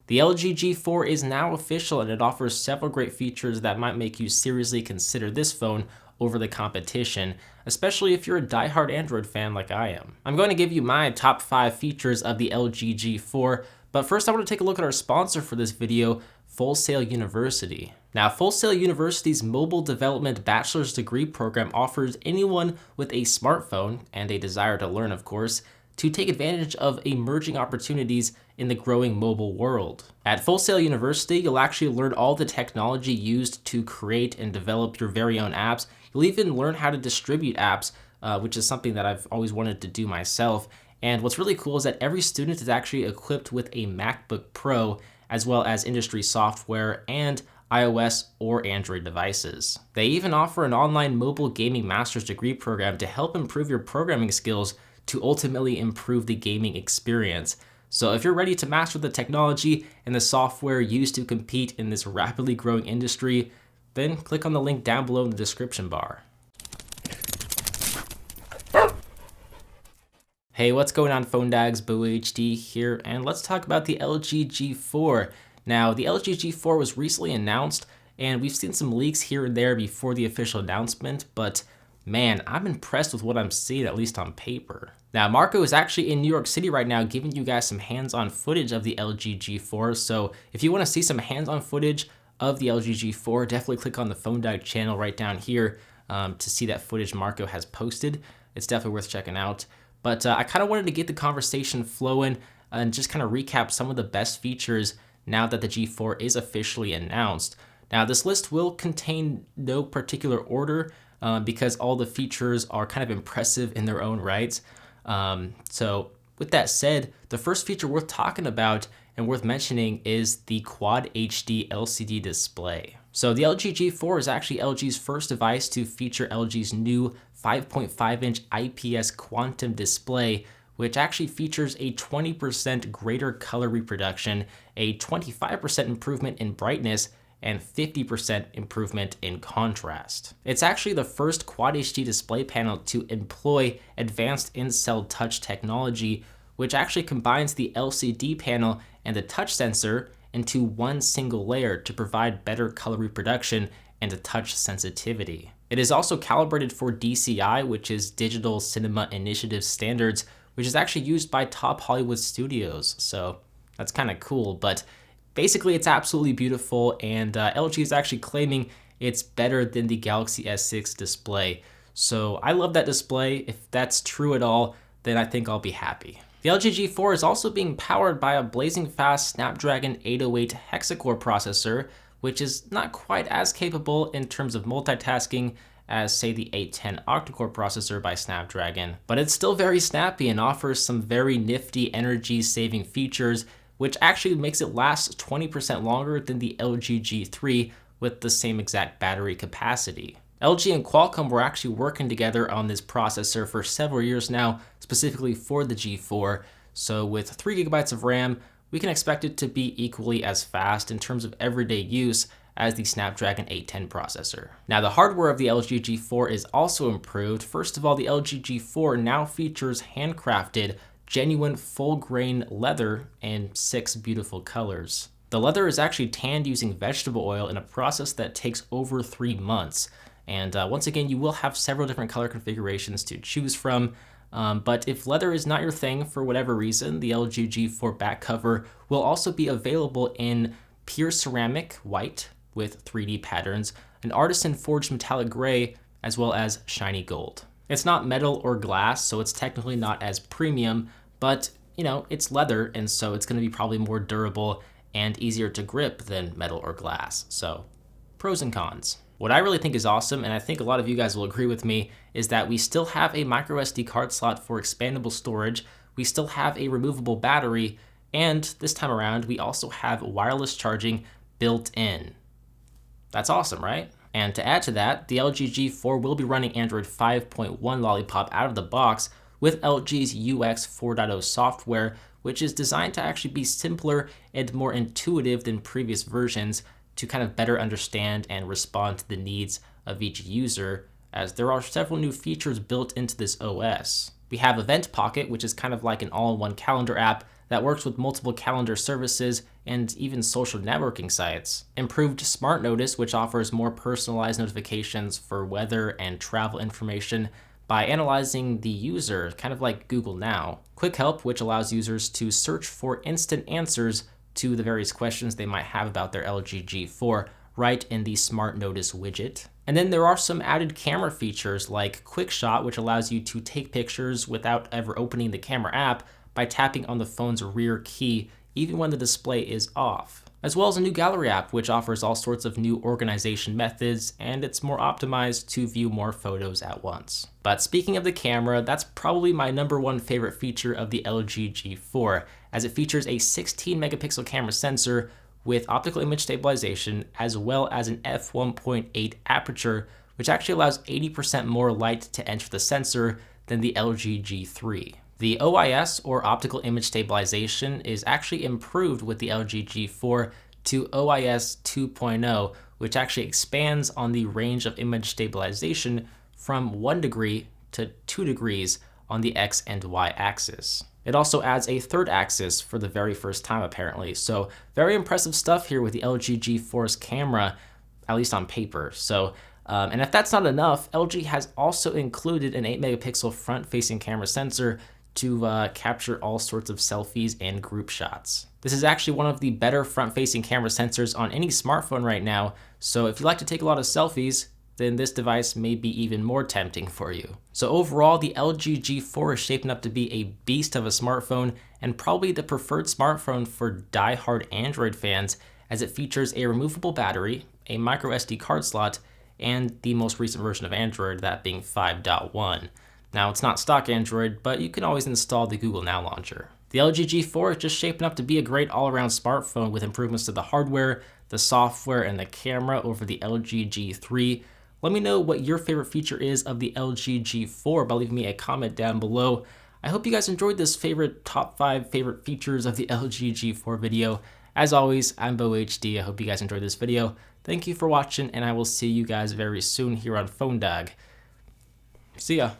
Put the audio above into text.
The LG G4 is now official and it offers several great features that might make you seriously consider this phone over the competition, especially if you're a diehard Android fan like I am. I'm going to give you my top 5 features of the LG G4, but first I want to take a look at our sponsor for this video, Full Sail University. Now, Full Sail University's Mobile Development Bachelor's Degree program offers anyone with a smartphone, and a desire to learn of course, to take advantage of emerging opportunities in the growing mobile world. At Full Sail University, you'll actually learn all the technology used to create and develop your very own apps. You'll even learn how to distribute apps, which is something that I've always wanted to do myself. And what's really cool is that every student is actually equipped with a MacBook Pro, as well as industry software and iOS or Android devices. They even offer an online mobile gaming master's degree program to help improve your programming skills to ultimately improve the gaming experience. So if you're ready to master the technology and the software used to compete in this rapidly growing industry, then click on the link down below in the description bar. Hey, what's going on, Phone Dags? Beau HD here, and let's talk about the LG G4. Now, the LG G4 was recently announced, and we've seen some leaks here and there before the official announcement, but man, I'm impressed with what I'm seeing, at least on paper. Now, Marco is actually in New York City right now giving you guys some hands-on footage of the LG G4, so if you want to see some hands-on footage of the LG G4, definitely click on the Phone Dag channel right down here to see that footage Marco has posted. It's definitely worth checking out. But I kind of wanted to get the conversation flowing and just kind of recap some of the best features now that the G4 is officially announced. Now, this list will contain no particular order because all the features are kind of impressive in their own rights. So with that said, the first feature worth talking about and worth mentioning is the Quad HD LCD display. So the LG G4 is actually LG's first device to feature LG's new 5.5-inch IPS quantum display, which actually features a 20% greater color reproduction, a 25% improvement in brightness, and 50% improvement in contrast. It's actually the first Quad HD display panel to employ advanced in-cell touch technology, which actually combines the LCD panel and the touch sensor into one single layer to provide better color reproduction and a touch sensitivity. It is also calibrated for DCI, which is Digital Cinema Initiative standards, which is actually used by top Hollywood studios. So that's kind of cool, but basically it's absolutely beautiful, and LG is actually claiming it's better than the Galaxy S6 display. So I love that display. If that's true at all, then I think I'll be happy. The LG G4 is also being powered by a blazing fast Snapdragon 808 hexa-core processor, which is not quite as capable in terms of multitasking as, say, the 810 octa-core processor by Snapdragon, but it's still very snappy and offers some very nifty energy-saving features, which actually makes it last 20% longer than the LG G3 with the same exact battery capacity. LG and Qualcomm were actually working together on this processor for several years now, specifically for the G4, so with 3 GB of RAM, we can expect it to be equally as fast in terms of everyday use as the Snapdragon 810 processor. Now, the hardware of the LG G4 is also improved. First of all, the LG G4 now features handcrafted, genuine full-grain leather in 6 beautiful colors. The leather is actually tanned using vegetable oil in a process that takes over 3 months. And once again, you will have several different color configurations to choose from. But if leather is not your thing for whatever reason, the LG G4 back cover will also be available in pure ceramic white with 3D patterns, an artisan forged metallic gray, as well as shiny gold. It's not metal or glass, so it's technically not as premium, but you know, it's leather, and so it's going to be probably more durable and easier to grip than metal or glass. So pros and cons. What I really think is awesome, and I think a lot of you guys will agree with me, is that we still have a microSD card slot for expandable storage, we still have a removable battery, and this time around, we also have wireless charging built in. That's awesome, right? And to add to that, the LG G4 will be running Android 5.1 Lollipop out of the box with LG's UX 4.0 software, which is designed to actually be simpler and more intuitive than previous versions, to kind of better understand and respond to the needs of each user, as there are several new features built into this OS. We have Event Pocket, which is kind of like an all-in-one calendar app that works with multiple calendar services and even social networking sites. Improved Smart Notice, which offers more personalized notifications for weather and travel information by analyzing the user, kind of like Google Now. Quick Help, which allows users to search for instant answers to the various questions they might have about their LG G4 right in the Smart Notice widget. And then there are some added camera features like Quick Shot, which allows you to take pictures without ever opening the camera app by tapping on the phone's rear key, even when the display is off. As well as a new gallery app, which offers all sorts of new organization methods, and it's more optimized to view more photos at once. But speaking of the camera, that's probably my #1 favorite feature of the LG G4, as it features a 16 megapixel camera sensor with optical image stabilization, as well as an f1.8 aperture, which actually allows 80% more light to enter the sensor than the LG G3. The OIS, or optical image stabilization, is actually improved with the LG G4 to OIS 2.0, which actually expands on the range of image stabilization from 1 degree to 2 degrees on the X and Y axis. It also adds a third axis for the very first time, apparently. So very impressive stuff here with the LG G4's camera, at least on paper. And if that's not enough, LG has also included an 8 megapixel front-facing camera sensor to capture all sorts of selfies and group shots. This is actually one of the better front-facing camera sensors on any smartphone right now, so if you like to take a lot of selfies, then this device may be even more tempting for you. So overall, the LG G4 is shaping up to be a beast of a smartphone, and probably the preferred smartphone for die-hard Android fans, as it features a removable battery, a micro SD card slot, and the most recent version of Android, that being 5.1. Now, it's not stock Android, but you can always install the Google Now launcher. The LG G4 is just shaping up to be a great all-around smartphone with improvements to the hardware, the software, and the camera over the LG G3. Let me know what your favorite feature is of the LG G4 by leaving me a comment down below. I hope you guys enjoyed this top 5 favorite features of the LG G4 video. As always, I'm Beau HD. I hope you guys enjoyed this video. Thank you for watching, and I will see you guys very soon here on Phone Dag. See ya.